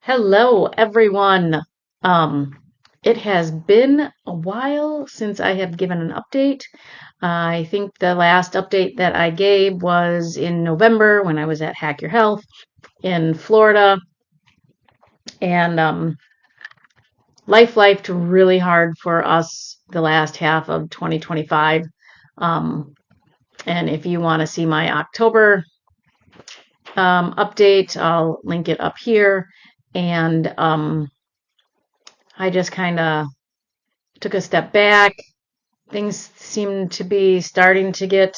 Hello, everyone. Um, it has been a while since I have given an update. I think the last update that I gave was in November when I was at Hack Your Health in Florida, and life lifed really hard for us the last half of 2025. Um, and if you want to see my October update, I'll link it up here. And I just kind of took a step back. Things seemed to be starting to get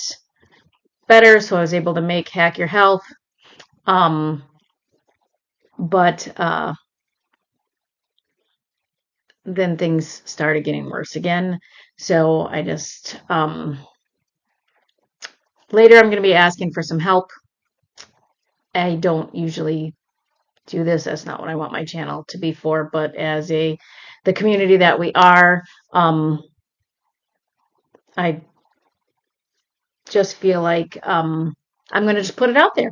better, so I was able to make Hack Your Health. Um, but then things started getting worse again. So I just later I'm going to be asking for some help. I don't usually do this. That's not what I want my channel to be for. But as the community that we are, I just feel like I'm going to just put it out there,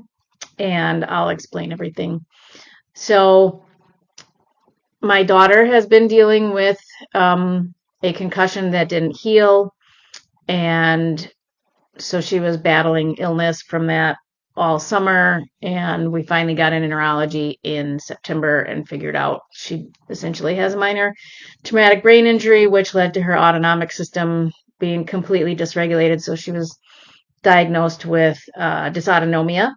and I'll explain everything. So my daughter has been dealing with a concussion that didn't heal, and so she was battling illness from that all summer, and we finally got into neurology in September and figured out she essentially has a minor traumatic brain injury, which led to her autonomic system being completely dysregulated. So she was diagnosed with dysautonomia,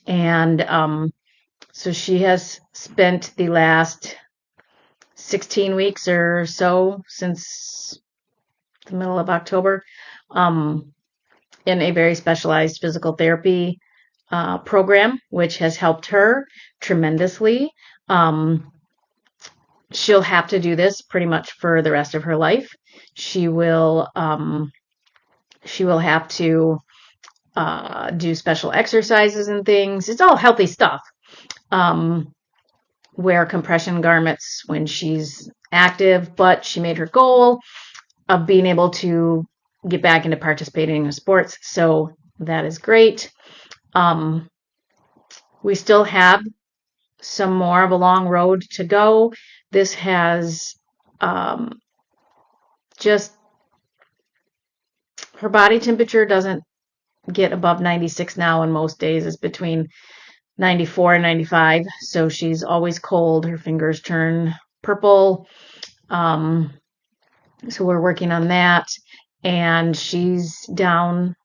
and so she has spent the last 16 weeks or so since the middle of October in a very specialized physical therapy program, which has helped her tremendously. She'll have to do this pretty much for the rest of her life. She will have to do special exercises and things. It's all healthy stuff. Wear compression garments when she's active, but she made her goal of being able to get back into participating in sports. So that is great. We still have some more of a long road to go. This has just her body temperature doesn't get above 96 now, and most days is between 94 and 95. So she's always cold. Her fingers turn purple. So we're working on that. And she's down.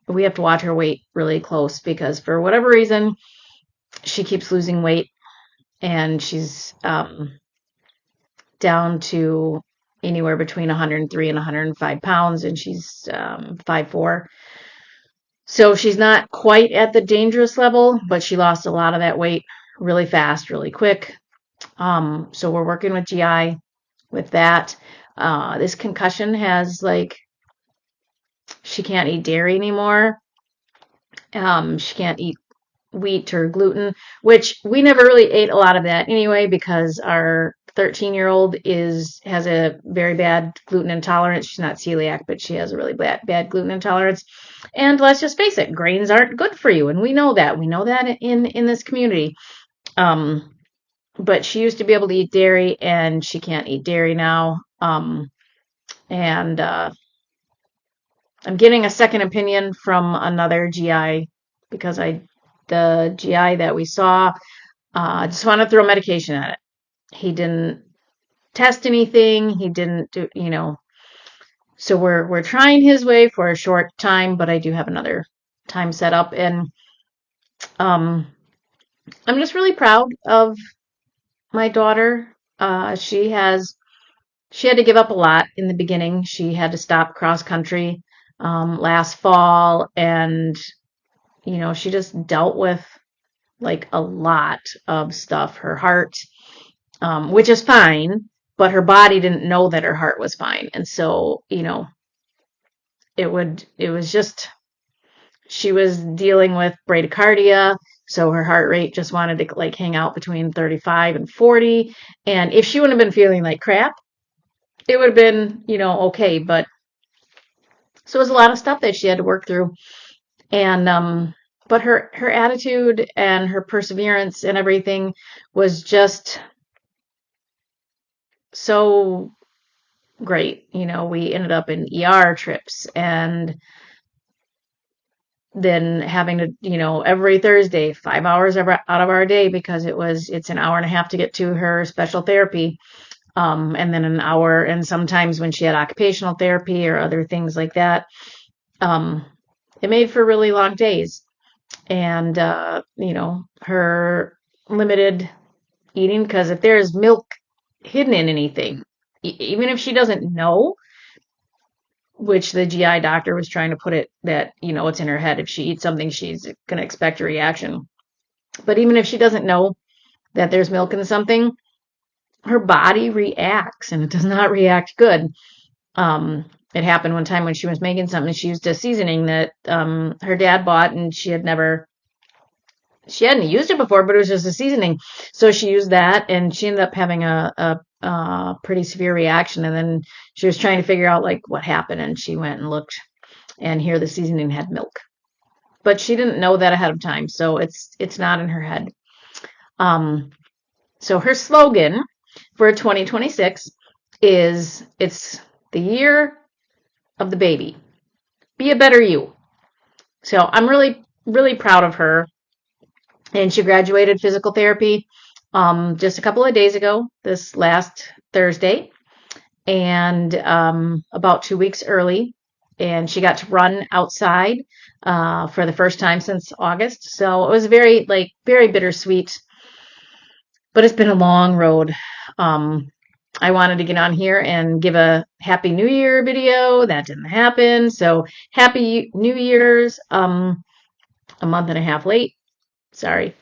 We have to watch her weight really close because for whatever reason, she keeps losing weight, and she's down to anywhere between 103 and 105 pounds, and she's 5'4". So she's not quite at the dangerous level, but she lost a lot of that weight really fast, really quick. So we're working with GI with that. This concussion has she can't eat dairy anymore. She can't eat wheat or gluten, which we never really ate a lot of that anyway because our 13-year-old has a very bad gluten intolerance. She's not celiac, but she has a really bad gluten intolerance. And let's just face it, grains aren't good for you, and we know that. We know that in this community. But she used to be able to eat dairy, and she can't eat dairy now. And I'm getting a second opinion from another GI because the GI that we saw just wanted to throw medication at it. He didn't test anything. He didn't do, So we're trying his way for a short time, but I do have another time set up, and I'm just really proud of my daughter. She had to give up a lot in the beginning. She had to stop cross country last fall, and she just dealt with a lot of stuff. Her heart, which is fine, but her body didn't know that her heart was fine, and so it was just, she was dealing with bradycardia, so her heart rate just wanted to hang out between 35 and 40, and if she wouldn't have been feeling like crap, it would have been okay. But so it was a lot of stuff that she had to work through, and but her attitude and her perseverance and everything was just so great. We ended up in ER trips, and then having to, every Thursday, 5 hours out of our day, because it's an hour and a half to get to her special therapy. And then an hour, and sometimes when she had occupational therapy or other things like that, it made for really long days. And, her limited eating, because if there's milk hidden in anything, even if she doesn't know, which the GI doctor was trying to put it that, it's in her head. If she eats something, she's going to expect a reaction. But even if she doesn't know that there's milk in something, her body reacts, and it does not react good. It happened one time when she was making something. She used a seasoning that her dad bought, and she hadn't used it before, but it was just a seasoning. So she used that, and she ended up having a pretty severe reaction. And then she was trying to figure out like what happened, and she went and looked, and here the seasoning had milk. But she didn't know that ahead of time, so it's not in her head. So her slogan for 2026 is, it's the year of the baby. Be a better you. So I'm really, really proud of her. And she graduated physical therapy just a couple of days ago, this last Thursday, and about 2 weeks early. And she got to run outside for the first time since August. So it was very bittersweet, but it's been a long road. I wanted to get on here and give a Happy New Year video. That didn't happen. So Happy New Year's, a month and a half late. Sorry.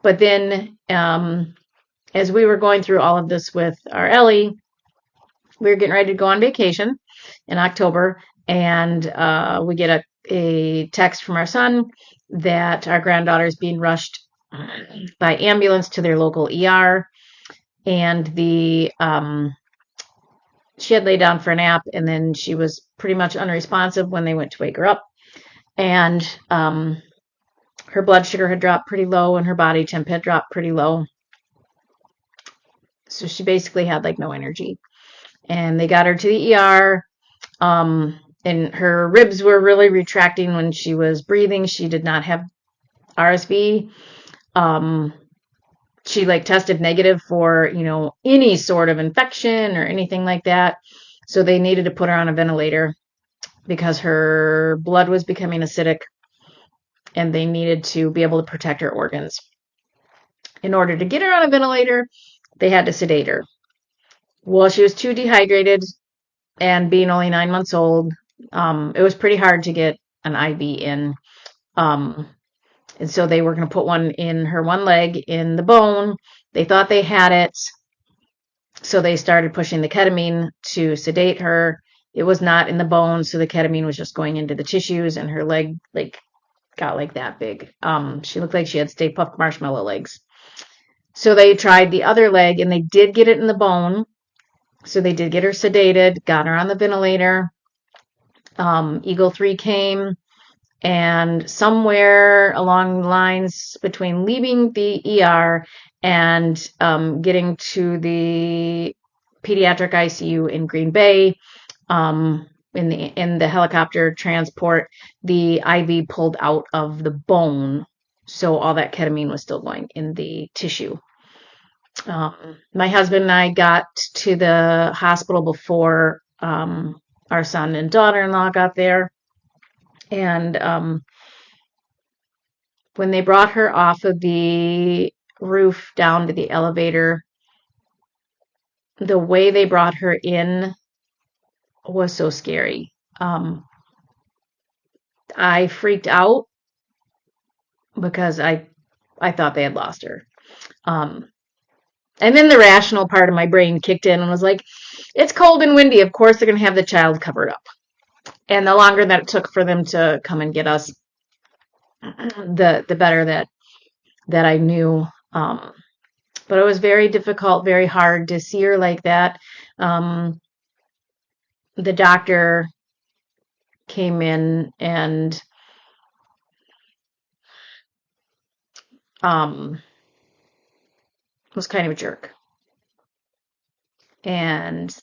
But then as we were going through all of this with our Ellie, we were getting ready to go on vacation in October, and we get a text from our son that our granddaughter is being rushed by ambulance to their local ER, and she had laid down for a nap, and then she was pretty much unresponsive when they went to wake her up, and her blood sugar had dropped pretty low, and her body temp had dropped pretty low. So she basically had like no energy. And they got her to the ER. And her ribs were really retracting when she was breathing. She did not have RSV. She tested negative for, any sort of infection or anything like that. So they needed to put her on a ventilator because her blood was becoming acidic, and they needed to be able to protect her organs. In order to get her on a ventilator, they had to sedate her. Well, she was too dehydrated, and being only 9 months old, it was pretty hard to get an IV in. And so they were going to put one in her one leg in the bone. They thought they had it. So they started pushing the ketamine to sedate her. It was not in the bone, so the ketamine was just going into the tissues, and her leg got that big. She looked like she had Stay Puft Marshmallow legs. So they tried the other leg, and they did get it in the bone. So they did get her sedated, got her on the ventilator. Eagle 3 came, and somewhere along the lines between leaving the ER and getting to the pediatric ICU in Green Bay, in the helicopter transport, the IV pulled out of the bone, so all that ketamine was still going in the tissue. My husband and I got to the hospital before our son and daughter-in-law got there, and when they brought her off of the roof down to the elevator, the way they brought her in was so scary. I freaked out because I thought they had lost her. And then the rational part of my brain kicked in and was like, it's cold and windy. Of course they're going to have the child covered up. And the longer that it took for them to come and get us, the better that I knew. But it was very difficult, very hard to see her like that. The doctor came in, and um, was kind of a jerk and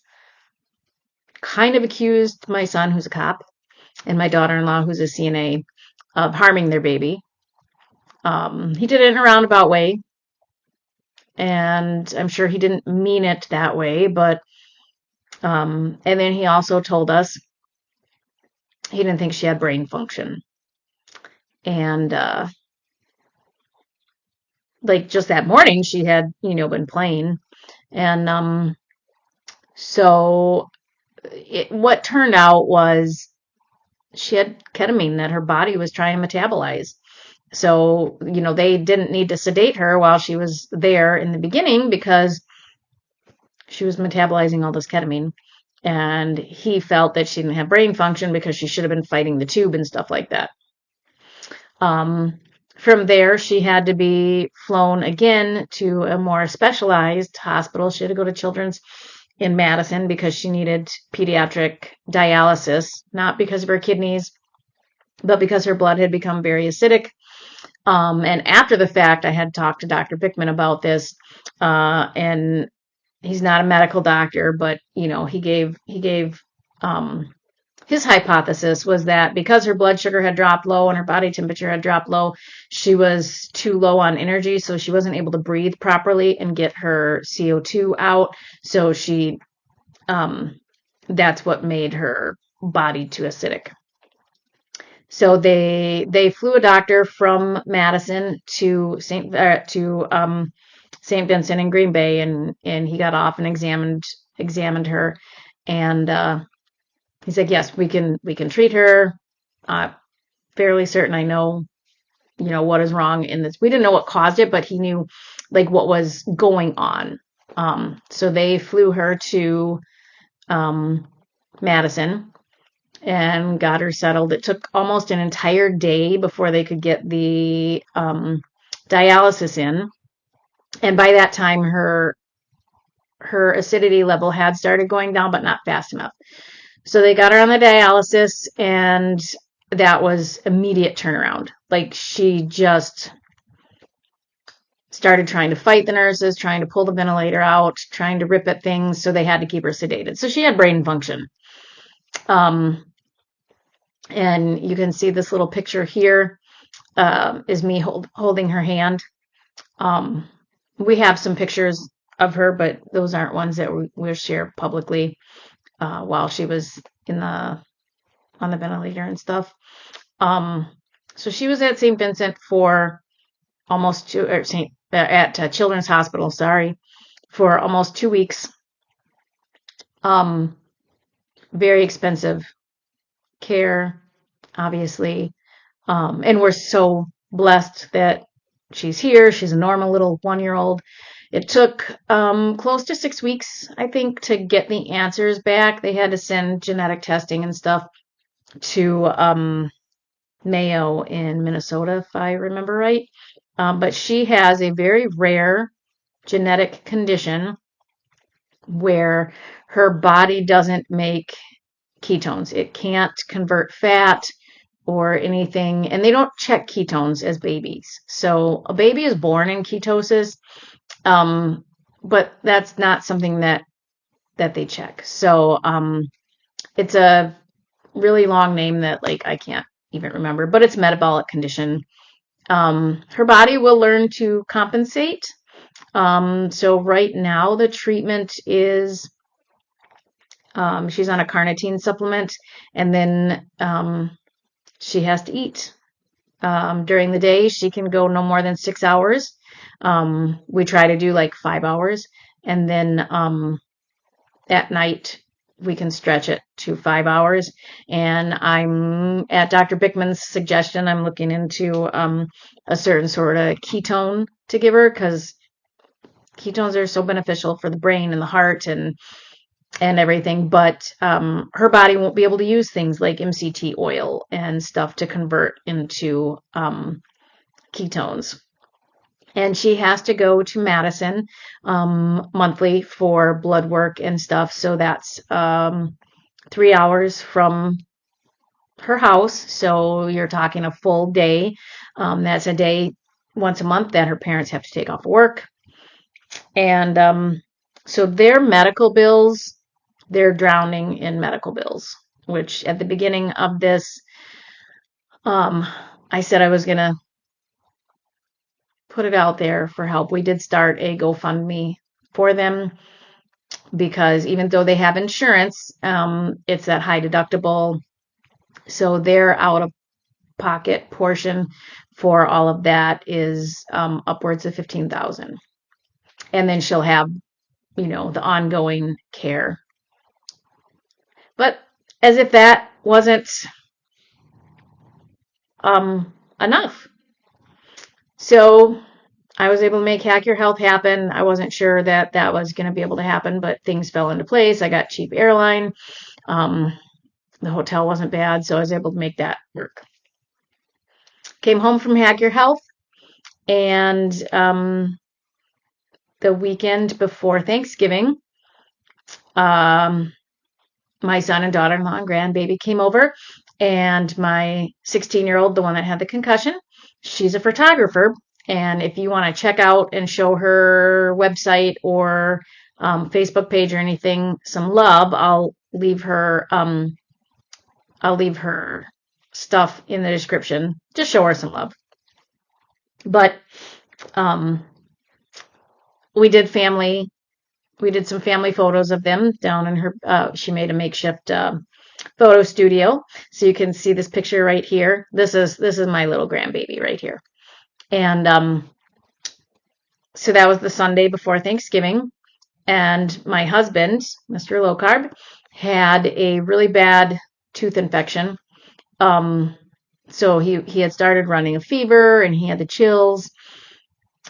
kind of accused my son, who's a cop, and my daughter-in-law, who's a CNA, of harming their baby. He did it in a roundabout way, and I'm sure he didn't mean it that way, but and then he also told us he didn't think she had brain function. And like just that morning, she had, been playing. And so what turned out was she had ketamine that her body was trying to metabolize. So, they didn't need to sedate her while she was there in the beginning because she was metabolizing all this ketamine. And he felt that she didn't have brain function because she should have been fighting the tube and stuff like that. From there, she had to be flown again to a more specialized hospital. She had to go to Children's in Madison because she needed pediatric dialysis, not because of her kidneys, but because her blood had become very acidic. And after the fact, I had talked to Dr. Bickman about this, and he's not a medical doctor, but he gave his hypothesis was that because her blood sugar had dropped low and her body temperature had dropped low, she was too low on energy, so she wasn't able to breathe properly and get her CO2 out. So that's what made her body too acidic. So they flew a doctor from Madison to St. Vincent in Green Bay, and he got off and examined her, and he said, yes, we can treat her. Fairly certain I know, what is wrong in this. We didn't know what caused it, but he knew like what was going on. So they flew her to Madison and got her settled. It took almost an entire day before they could get the dialysis in. And by that time, her acidity level had started going down, but not fast enough. So they got her on the dialysis, and that was immediate turnaround. Like she just started trying to fight the nurses, trying to pull the ventilator out, trying to rip at things. So they had to keep her sedated. So she had brain function. And you can see this little picture here is me holding her hand. We have some pictures of her, but those aren't ones that we'll share publicly while she was on the ventilator and stuff. So she was at St. Vincent for almost at Children's Hospital, for almost 2 weeks. Very expensive care, obviously. And we're so blessed that she's here. She's a normal little 1-year-old. It took close to 6 weeks, I think, to get the answers back. They had to send genetic testing and stuff to Mayo in Minnesota, if I remember right. But she has a very rare genetic condition where her body doesn't make ketones. It can't convert fat or anything, and they don't check ketones as babies. So a baby is born in ketosis, but that's not something that they check. So it's a really long name that I can't even remember, but it's metabolic condition. Her body will learn to compensate. So right now the treatment is she's on a carnitine supplement, and then she has to eat. During the day, she can go no more than 6 hours. We try to do 5 hours, and then at night we can stretch it to 5 hours. And I'm at Dr. Bickman's suggestion, I'm looking into a certain sort of ketone to give her, because ketones are so beneficial for the brain and the heart and everything, but her body won't be able to use things like MCT oil and stuff to convert into ketones. And she has to go to Madison monthly for blood work and stuff. So that's 3 hours from her house. So you're talking a full day. That's a day once a month that her parents have to take off work. And so their medical bills, they're drowning in medical bills, which at the beginning of this, I said I was going to put it out there for help. We did start a GoFundMe for them because even though they have insurance, it's that high deductible. So their out of pocket portion for all of that is upwards of $15,000. And then she'll have, the ongoing care. But as if that wasn't enough. So I was able to make Hack Your Health happen. I wasn't sure that that was going to be able to happen, but things fell into place. I got cheap airline. The hotel wasn't bad, so I was able to make that work. Came home from Hack Your Health, and the weekend before Thanksgiving, my son and daughter-in-law and grandbaby came over, and my 16-year-old, the one that had the concussion, she's a photographer. And if you want to check out and show her website or Facebook page or anything some love, I'll leave her stuff in the description. Just show her some love. But we did some family photos of them down in her. She made a makeshift photo studio, so you can see this picture right here. This is my little grandbaby right here. And so that was the Sunday before Thanksgiving. And my husband, Mr. Low Carb, had a really bad tooth infection. So he had started running a fever and he had the chills.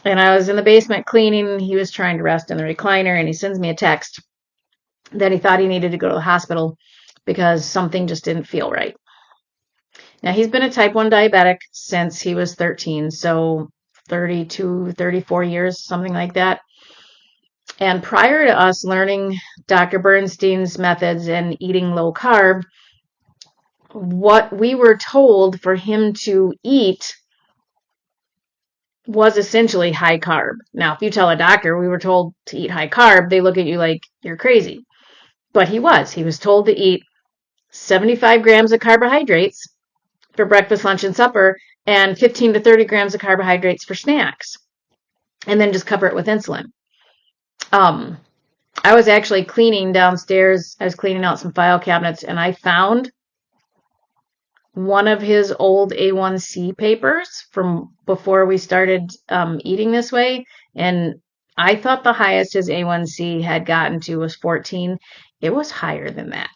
And I was in the basement cleaning. He was trying to rest in the recliner, and he sends me a text that he thought he needed to go to the hospital because something just didn't feel right. Now, he's been a type 1 diabetic since he was 13, so 32, 34 years, something like that. And prior to us learning Dr. Bernstein's methods and eating low carb, what we were told for him to eat was essentially high carb. Now, if you tell a doctor we were told to eat high carb, they look at you like you're crazy. But he was told to eat 75 grams of carbohydrates for breakfast, lunch, and supper, and 15 to 30 grams of carbohydrates for snacks, and then just cover it with insulin. I was actually cleaning downstairs. I was cleaning out some file cabinets, and I found one of his old A1C papers from before we started eating this way, and I thought the highest his A1C had gotten to was 14. It was higher than that.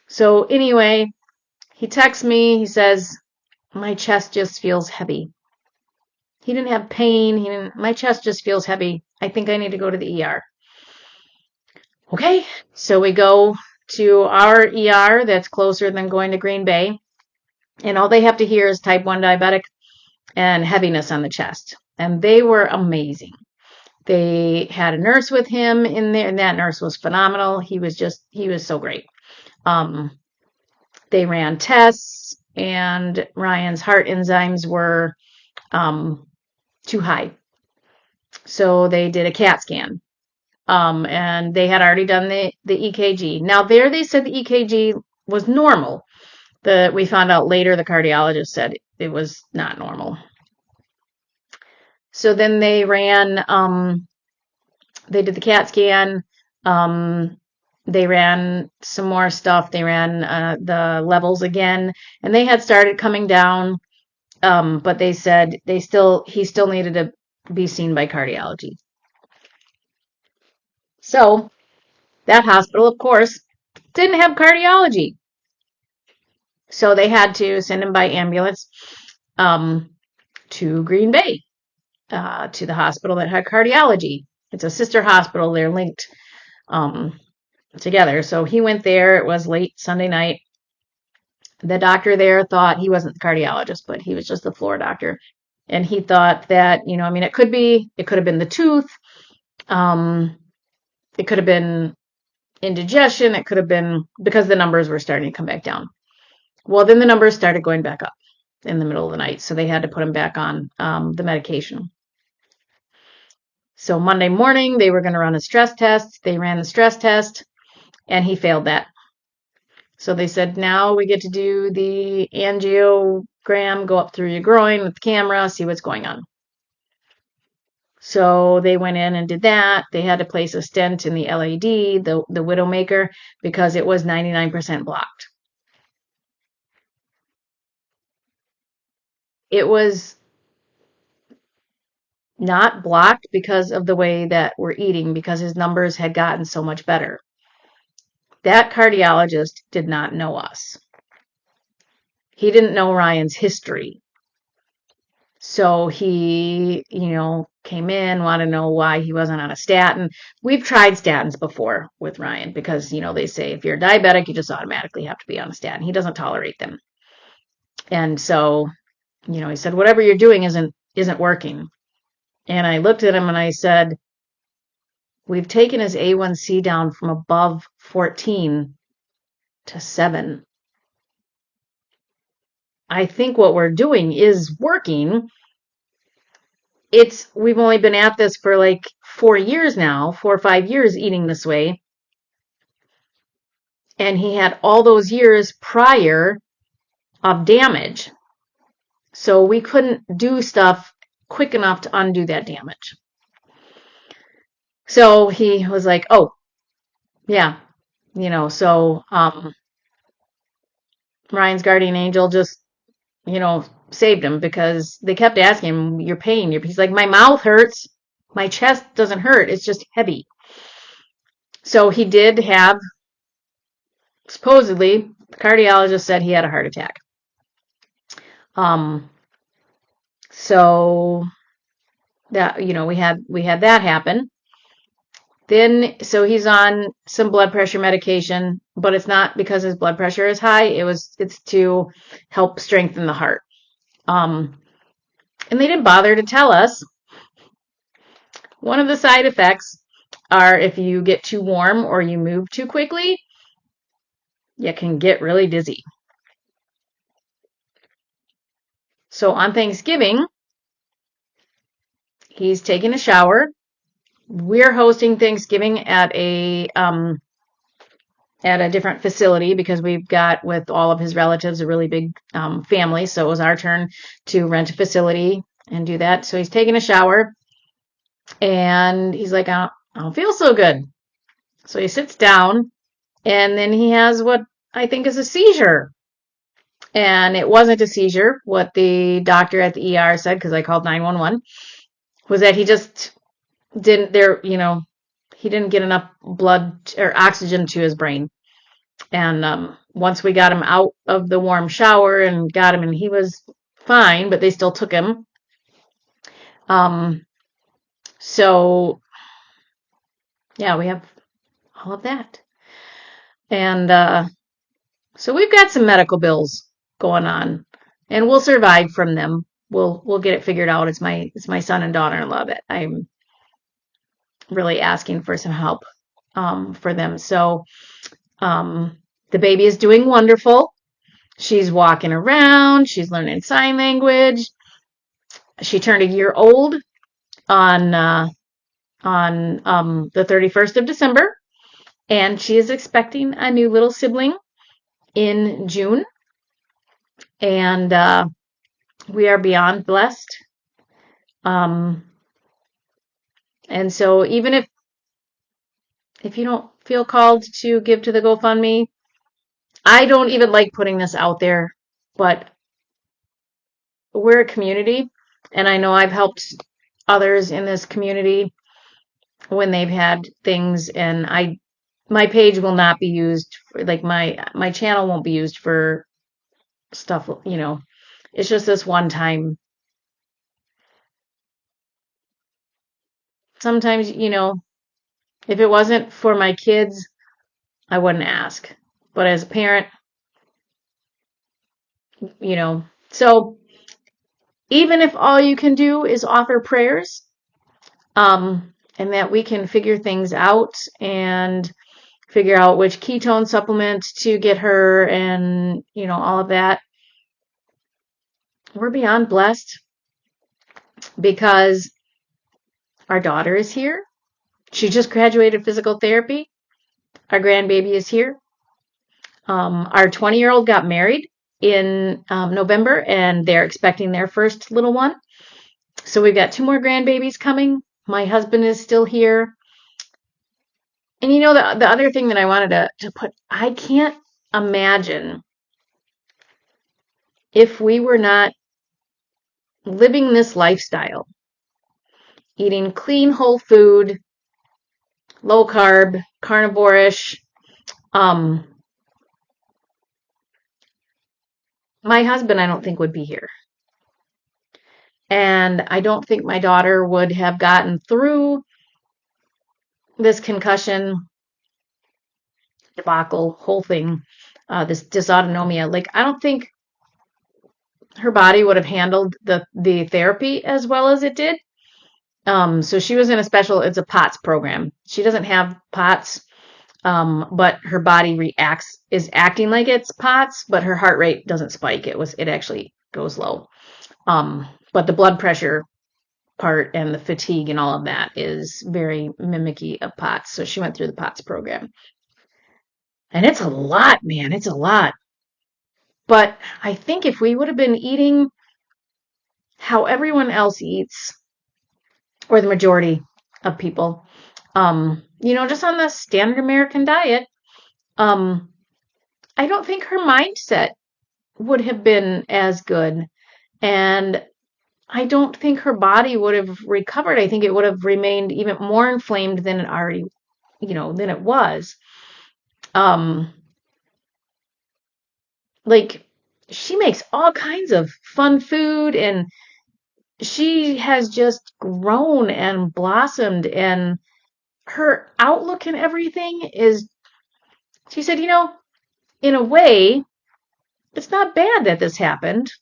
So anyway, he texts me. He says, my chest just feels heavy. He didn't have pain. My chest just feels heavy. I think I need to go to the ER. Okay, so we go to our ER that's closer than going to Green Bay, and all they have to hear is type 1 diabetic and heaviness on the chest. And they were amazing. They had a nurse with him in there, and that nurse was phenomenal. He was so great. They ran tests, and Ryan's heart enzymes were too high. So they did a CAT scan. And they had already done the EKG. Now there they said the EKG was normal. We found out later the cardiologist said it was not normal. So then they ran, they did the CAT scan. They ran some more stuff. They ran the levels again, and they had started coming down. But they said he still needed to be seen by cardiology. So that hospital, of course, didn't have cardiology. So they had to send him by ambulance to Green Bay, to the hospital that had cardiology. It's a sister hospital. They're linked together. So he went there. It was late Sunday night. The doctor there thought he wasn't the cardiologist, but he was just the floor doctor. And he thought that, it could have been the tooth. It could have been indigestion. It could have been because the numbers were starting to come back down. Well, then the numbers started going back up. in the middle of the night. So they had to put him back on the medication. So Monday morning, they were going to run a stress test. They ran the stress test, and he failed that. So they said, now we get to do the angiogram, go up through your groin with the camera, see what's going on. So they went in and did that. They had to place a stent in the LAD, the Widowmaker, because it was 99% blocked. It was not blocked because of the way that we're eating, because his numbers had gotten so much better. That cardiologist did not know us. He didn't know Ryan's history. So he, came in, wanted to know why he wasn't on a statin. We've tried statins before with Ryan because, they say if you're diabetic, you just automatically have to be on a statin. He doesn't tolerate them. And so, he said, whatever you're doing isn't working. And I looked at him and I said, we've taken his A1C down from above 14 to 7. I think what we're doing is working. We've only been at this for like 4 years now, 4 or 5 years eating this way. And he had all those years prior of damage. So we couldn't do stuff quick enough to undo that damage. So he was like, oh, yeah, so Ryan's guardian angel just, saved him because they kept asking him, your pain. He's like, my mouth hurts. My chest doesn't hurt. It's just heavy. So he did have, supposedly, the cardiologist said he had a heart attack. So that, we had that happen. Then, so he's on some blood pressure medication, but it's not because his blood pressure is high. It's to help strengthen the heart. And they didn't bother to tell us. One of the side effects are if you get too warm or you move too quickly, you can get really dizzy. So on Thanksgiving, he's taking a shower. We're hosting Thanksgiving at a different facility because we've got, with all of his relatives, a really big family. So it was our turn to rent a facility and do that. So he's taking a shower and he's like, I don't feel so good. So he sits down and then he has what I think is a seizure. And it wasn't a seizure. What the doctor at the ER said, because I called 911, was that he just didn't he didn't get enough blood or oxygen to his brain. And once we got him out of the warm shower and got him, and he was fine, but they still took him. So yeah, we have all of that. And so we've got some medical bills going on, and we'll survive from them. We'll get it figured out. It's my son and daughter-in-law that I'm really asking for some help for them. So the baby is doing wonderful. She's walking around. She's learning sign language. She turned a year old on the 31st of December, and she is expecting a new little sibling in June. And we are beyond blessed. And so even if you don't feel called to give to the GoFundMe, I don't even like putting this out there, but we're a community, and I know I've helped others in this community when they've had things, and my page will not be used for, like, my channel won't be used for stuff, it's just this one time. Sometimes, if it wasn't for my kids, I wouldn't ask. But as a parent, so even if all you can do is offer prayers, and that we can figure things out and figure out which ketone supplement to get her and, all of that. we're beyond blessed because our daughter is here. She just graduated physical therapy. Our grandbaby is here. Our 20-year-old got married in November, and they're expecting their first little one. So we've got 2 more grandbabies coming. My husband is still here. And the other thing that I wanted to put, I can't imagine if we were not living this lifestyle, eating clean, whole food, low carb, carnivore-ish. Um, my husband, I don't think, would be here. And I don't think my daughter would have gotten through this concussion debacle, whole thing, this dysautonomia. Like, I don't think her body would have handled the therapy as well as it did. So she was in it's a POTS program. She doesn't have POTS, but her body is acting like it's POTS, but her heart rate doesn't spike. It actually goes low. But the blood pressure part and the fatigue and all of that is very mimicky of POTS. So she went through the POTS program. And it's a lot, man. It's a lot. But I think if we would have been eating how everyone else eats, or the majority of people, just on the standard American diet, I don't think her mindset would have been as good. And I don't think her body would have recovered. I think it would have remained even more inflamed than it already, than it was. Like, she makes all kinds of fun food, and she has just grown and blossomed, and her outlook and everything is, she said, in a way, it's not bad that this happened.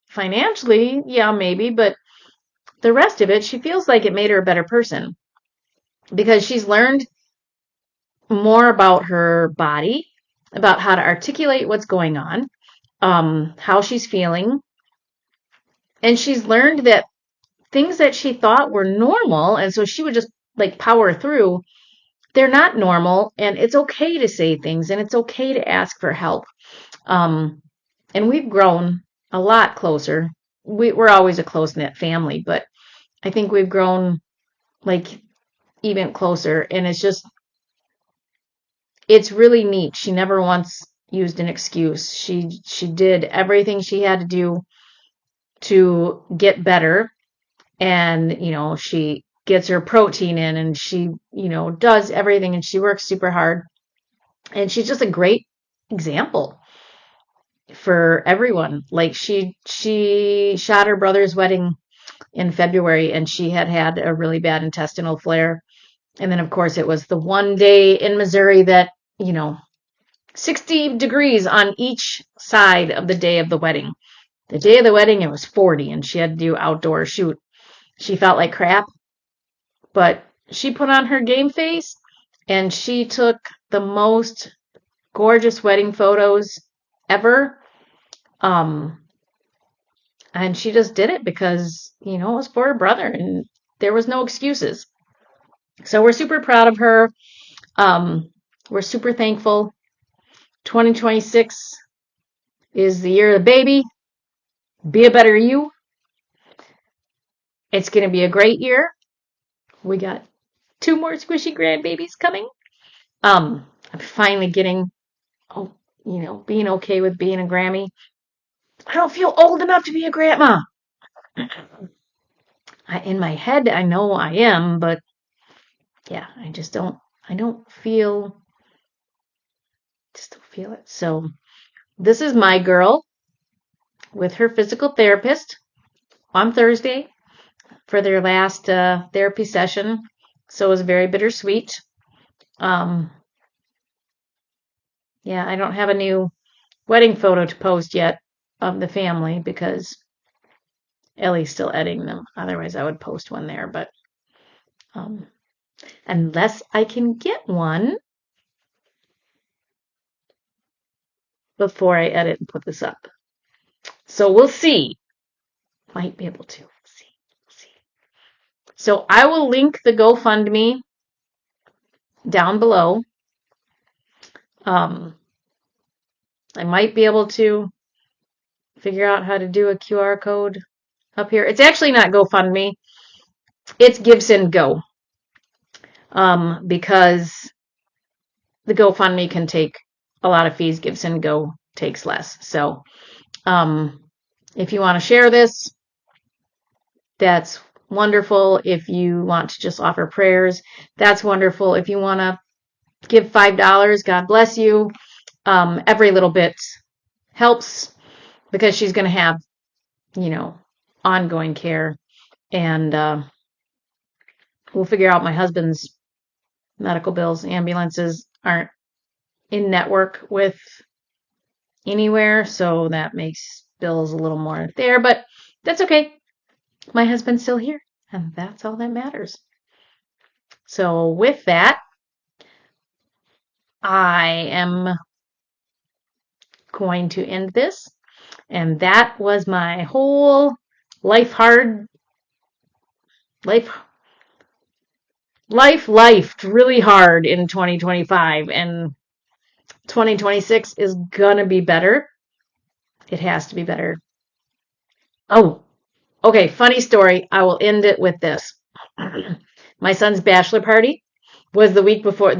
Financially, yeah, maybe, but the rest of it, she feels like it made her a better person because she's learned more about her body, about how to articulate what's going on, how she's feeling. And she's learned that things that she thought were normal, and so she would just like power through, they're not normal, and it's okay to say things, and it's okay to ask for help. And we've grown a lot closer. We're always a close-knit family, but I think we've grown like even closer, and it's really neat. She never once used an excuse. She did everything she had to do to get better, and she gets her protein in, and she does everything, and she works super hard, and she's just a great example for everyone. Like, she shot her brother's wedding in February, and she had a really bad intestinal flare. And then, of course, it was the one day in Missouri that, 60 degrees on each side of the day of the wedding. The day of the wedding, it was 40, and she had to do outdoor shoot. She felt like crap, but she put on her game face, and she took the most gorgeous wedding photos ever. And she just did it because, it was for her brother, and there was no excuses. So we're super proud of her. We're super thankful. 2026 is the year of the baby. Be a better you. It's going to be a great year. We got 2 more squishy grandbabies coming. I'm finally getting, being okay with being a Grammy. I don't feel old enough to be a grandma. In my head, I know I am, but yeah, I don't feel it. So this is my girl with her physical therapist on Thursday for their last therapy session. So it was very bittersweet. Yeah, I don't have a new wedding photo to post yet of the family because Ellie's still editing them. Otherwise, I would post one there, but unless I can get one before I edit and put this up. So we'll see. Might be able to. See. See. So I will link the GoFundMe down below. I might be able to figure out how to do a QR code up here. It's actually not GoFundMe. It's GiveSendGo. Because the GoFundMe can take a lot of fees. GiveSendGo takes less. So if you want to share this, that's wonderful. If you want to just offer prayers, that's wonderful. If you want to give $5, God bless you. Every little bit helps because she's going to have, ongoing care. And we'll figure out my husband's medical bills. Ambulances aren't in network with anywhere, so that makes bills a little more there, but that's okay. My husband's still here, and that's all that matters. So with that, I am going to end this, and that was my whole life really hard in 2025, and 2026 is gonna be better. It has to be better. Oh, okay, funny story. I will end it with this. My son's bachelor party was the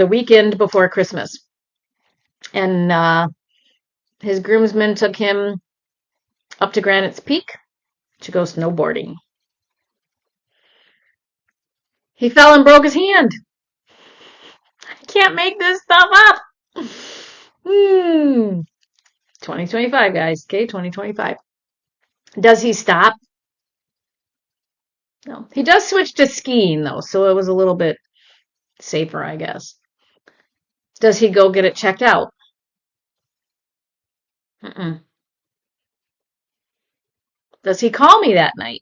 weekend before Christmas. And his groomsmen took him up to Granite's Peak to go snowboarding. He fell and broke his hand. I can't make this stuff up. 2025, guys. Okay, 2025. Does he stop? No. He does switch to skiing, though, so it was a little bit safer, I guess. Does he go get it checked out? Mm-mm. Does he call me that night?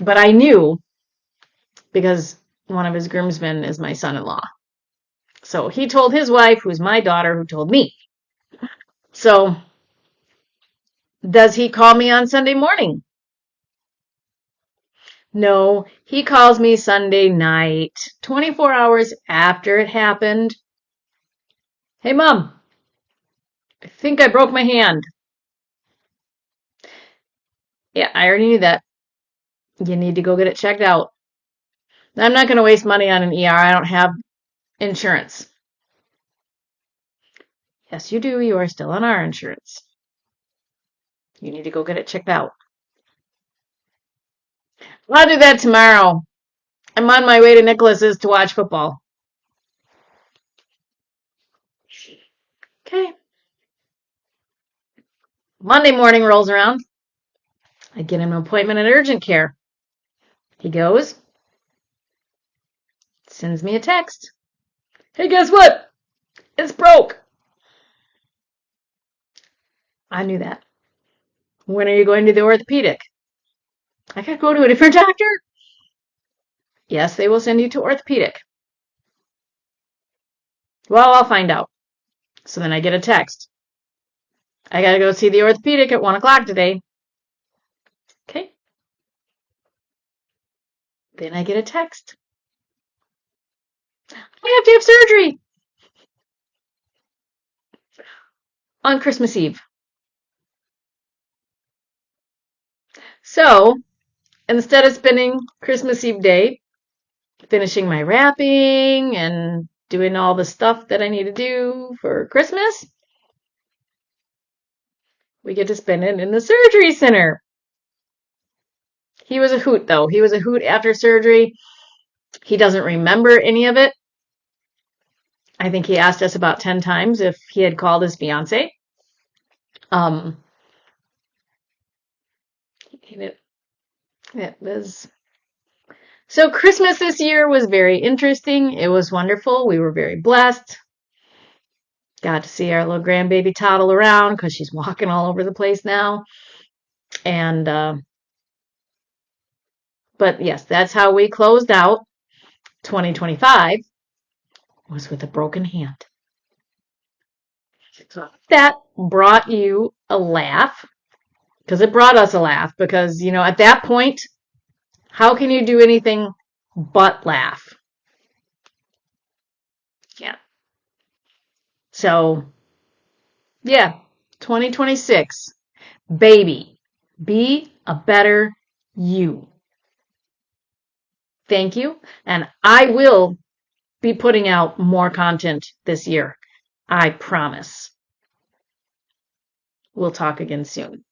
But I knew because one of his groomsmen is my son-in-law. So he told his wife, who's my daughter, who told me. So does he call me on Sunday morning? No, he calls me Sunday night, 24 hours after it happened. Hey, Mom, I think I broke my hand. Yeah, I already knew that. You need to go get it checked out. I'm not going to waste money on an ER. I don't have insurance. Yes, you do. You are still on our insurance. You need to go get it checked out. I'll do that tomorrow. I'm on my way to Nicholas's to watch football. Okay. Monday morning rolls around. I get him an appointment at urgent care. He goes, sends me a text. Hey, guess what? It's broke. I knew that. When are you going to the orthopedic? I gotta go to a different doctor? Yes, they will send you to orthopedic. Well, I'll find out. So then I get a text. I gotta go see the orthopedic at 1 o'clock today. Okay. Then I get a text. I have to have surgery on Christmas Eve. So instead of spending Christmas Eve day finishing my wrapping and doing all the stuff that I need to do for Christmas, we get to spend it in the surgery center. He was a hoot, though. He was a hoot after surgery. He doesn't remember any of it. I think he asked us about 10 times if he had called his fiance. It was so Christmas this year was very interesting. It was wonderful. We were very blessed. Got to see our little grandbaby toddle around because she's walking all over the place now. And but yes, that's how we closed out 2025 was with a broken hand. So that brought you a laugh, because it brought us a laugh, because, at that point, how can you do anything but laugh? Yeah. So, yeah, 2026, baby, be a better you. Thank you. And I will be putting out more content this year. I promise. We'll talk again soon.